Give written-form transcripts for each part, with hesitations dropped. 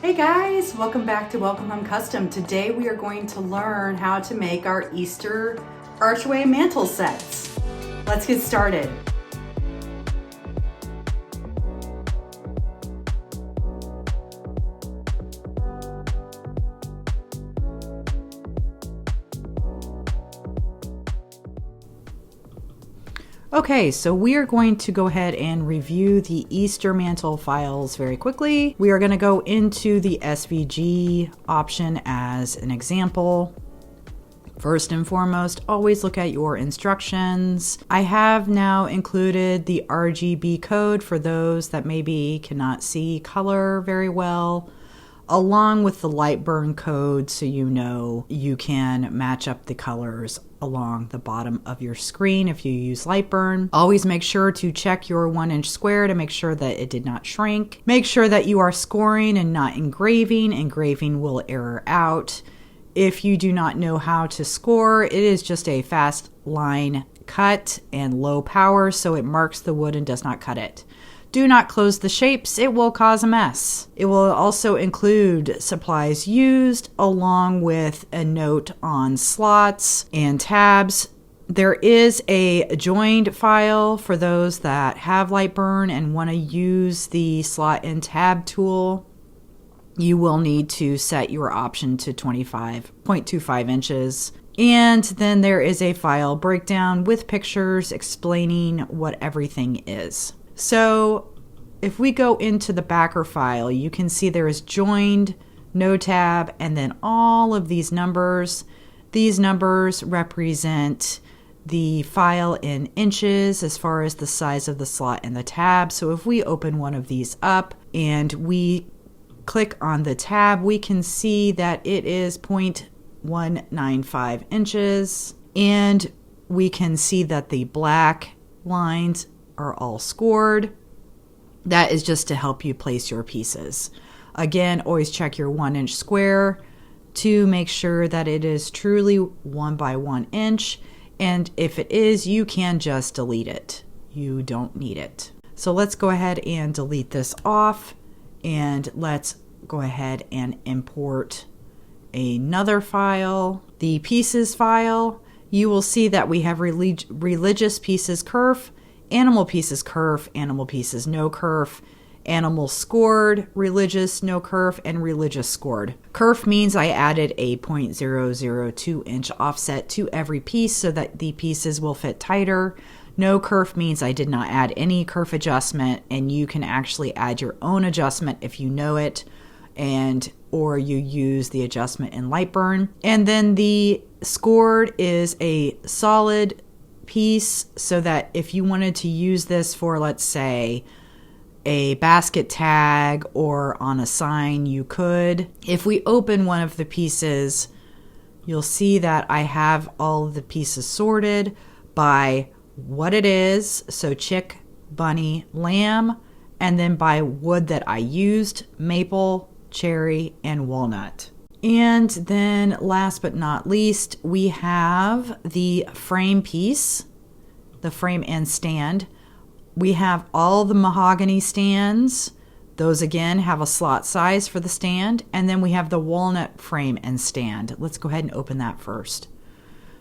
Hey guys, welcome back to Welcome Home Custom. Today we are going to learn how to make our Easter Archway Mantle Sets. Let's get started. Okay, so we are going to go ahead and review the Easter mantle files very quickly. We are going to go into the SVG option as an example. First and foremost, always look at your instructions. I have now included the RGB code for those that maybe cannot see color very well, along with the LightBurn code so you know you can match up the colors along the bottom of your screen if you use LightBurn. Always make sure to check your 1-inch square to make sure that it did not shrink. Make sure that you are scoring and not engraving. Engraving will error out. If you do not know how to score, it is just a fast line cut and low power, so it marks the wood and does not cut it. Do not close the shapes, it will cause a mess. It will also include supplies used along with a note on slots and tabs. There is a joined file for those that have LightBurn and want to use the slot and tab tool. You will need to set your option to 25.25 inches. And then there is a file breakdown with pictures explaining what everything is. So if we go into the backer file, you can see there is joined, no tab, and then all of these numbers. These numbers represent the file in inches as far as the size of the slot and the tab. So if we open one of these up and we click on the tab, we can see that it is 0.195 inches, and we can see that the black lines are all scored. That is just to help you place your pieces. Again, always check your 1-inch square to make sure that it is truly 1 by 1 inch. And if it is, you can just delete it. You don't need it. So let's go ahead and delete this off, and let's go ahead and import another file, the pieces file. You will see that we have religious pieces kerf, animal pieces kerf, animal pieces no kerf, animal scored, religious no kerf, and religious scored. Kerf means I added a 0.002 inch offset to every piece so that the pieces will fit tighter. No kerf means I did not add any kerf adjustment, and you can actually add your own adjustment if you know it, or you use the adjustment in LightBurn. And then the scored is a solid piece, so that if you wanted to use this for, let's say, a basket tag or on a sign, you could. If we open one of the pieces, you'll see that I have all of the pieces sorted by what it is, so chick, bunny, lamb, and then by wood that I used, maple, cherry, and walnut. And then last but not least, we have the frame piece, the frame and stand. We have all the mahogany stands. Those again have a slot size for the stand. And then we have the walnut frame and stand. Let's go ahead and open that first.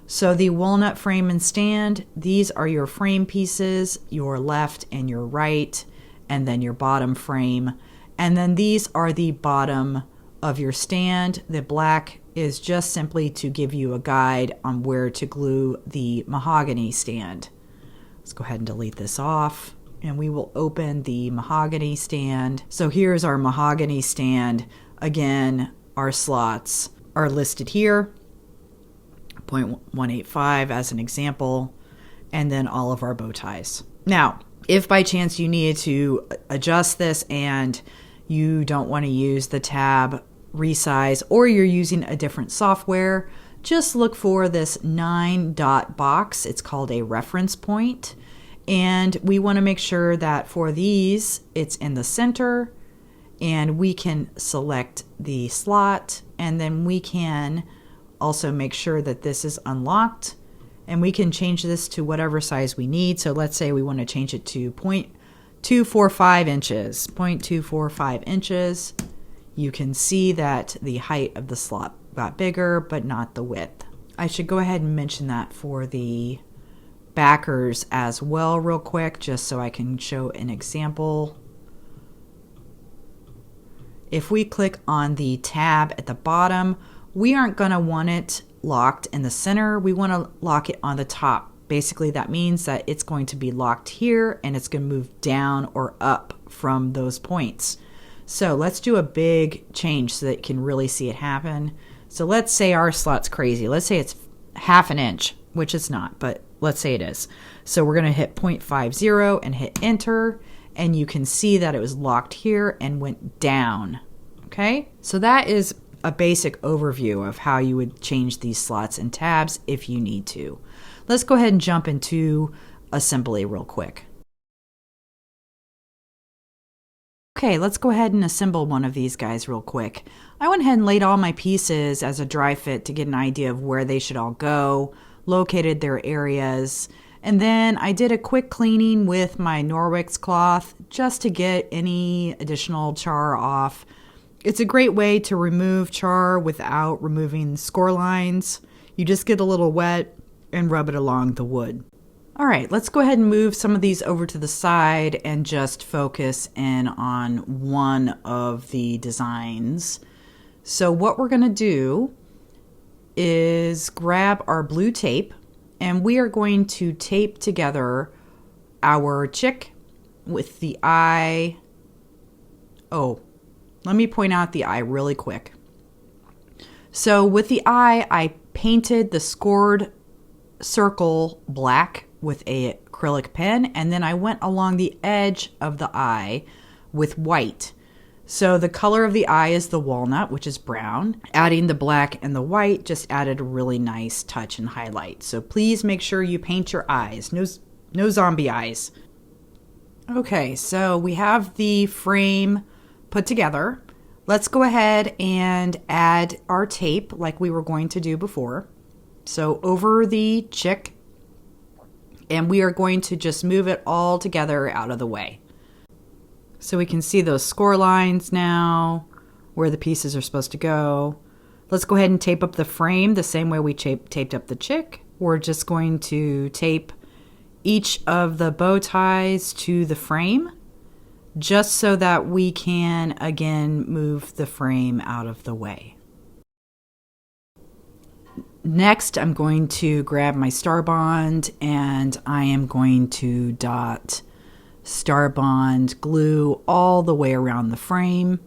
So the walnut frame and stand, these are your frame pieces, your left and your right, and then your bottom frame. And then these are the bottom of your stand. The black is just simply to give you a guide on where to glue the mahogany stand. Let's go ahead and delete this off, and we will open the mahogany stand. So here's our mahogany stand. Again, our slots are listed here, 0.185 as an example, and then all of our bow ties. Now, if by chance you needed to adjust this and you don't want to use the tab resize, or you're using a different software, just look for this 9-dot box. It's called a reference point. And we want to make sure that for these, it's in the center, and we can select the slot, and then we can also make sure that this is unlocked, and we can change this to whatever size we need. So let's say we want to change it to 0.245 inches. 0.245 inches. You can see that the height of the slot got bigger, but not the width. I should go ahead and mention that for the backers as well real quick, just so I can show an example. If we click on the tab at the bottom, we aren't going to want it locked in the center. We want to lock it on the top. Basically, that means that it's going to be locked here and it's going to move down or up from those points. So let's do a big change so that you can really see it happen. So let's say our slot's crazy. Let's say it's 1/2 inch, which it's not, but let's say it is. So we're going to hit 0.50 and hit enter, and you can see that it was locked here and went down. Okay, so that is a basic overview of how you would change these slots and tabs if you need to. Let's go ahead and jump into assembly real quick. Okay, let's go ahead and assemble one of these guys real quick. I went ahead and laid all my pieces as a dry fit to get an idea of where they should all go, located their areas, and then I did a quick cleaning with my Norwex cloth just to get any additional char off. It's a great way to remove char without removing score lines. You just get a little wet and rub it along the wood. All right, let's go ahead and move some of these over to the side and just focus in on one of the designs. So what we're gonna do is grab our blue tape, and we are going to tape together our chick with the eye. Oh, let me point out the eye really quick. So with the eye, I painted the scored circle black with a acrylic pen, and then I went along the edge of the eye with white. So the color of the eye is the walnut, which is brown. Adding the black and the white just added a really nice touch and highlight. So please make sure you paint your eyes. No zombie eyes. Okay, so we have the frame put together. Let's go ahead and add our tape like we were going to do before. So over the chick, and we are going to just move it all together out of the way. So we can see those score lines now, where the pieces are supposed to go. Let's go ahead and tape up the frame the same way we taped up the chick. We're just going to tape each of the bow ties to the frame, just so that we can, again, move the frame out of the way. Next, I'm going to grab my Starbond, and I am going to dot Starbond glue all the way around the frame,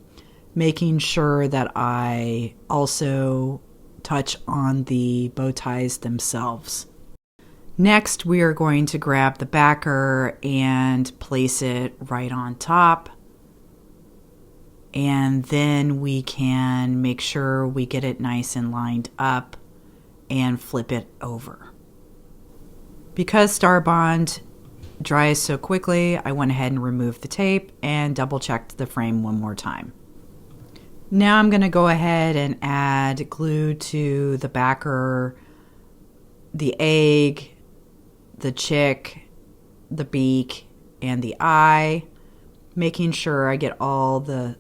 making sure that I also touch on the bow ties themselves. Next, we are going to grab the backer and place it right on top. And then we can make sure we get it nice and lined up and flip it over. Because Starbond dries so quickly, I went ahead and removed the tape and double checked the frame one more time. Now I'm going to go ahead and add glue to the backer, the egg, the chick, the beak, and the eye, making sure I get all the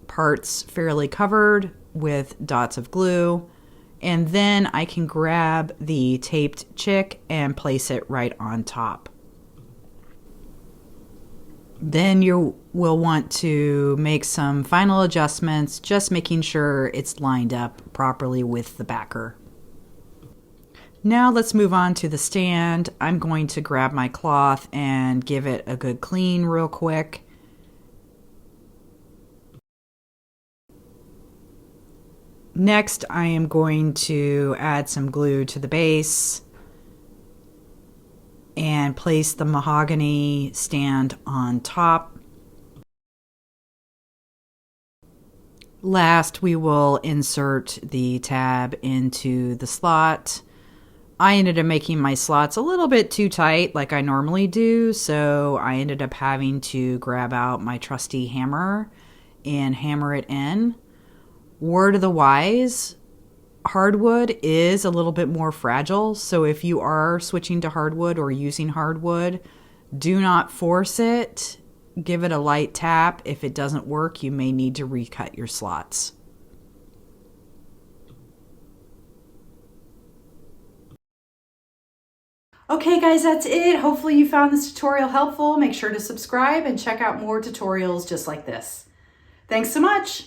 parts fairly covered with dots of glue. And then I can grab the taped chick and place it right on top. Then you will want to make some final adjustments, just making sure it's lined up properly with the backer. Now let's move on to the stand. I'm going to grab my cloth and give it a good clean real quick. Next, I am going to add some glue to the base and place the mahogany stand on top. Last, we will insert the tab into the slot. I ended up making my slots a little bit too tight like I normally do, so I ended up having to grab out my trusty hammer and hammer it in. Word of the wise, hardwood is a little bit more fragile, so if you are switching to hardwood or using hardwood, do not force it. give it a light tap. If it doesn't work, you may need to recut your slots. Okay guys, that's it. Hopefully you found this tutorial helpful. Make sure to subscribe and check out more tutorials just like this. Thanks so much.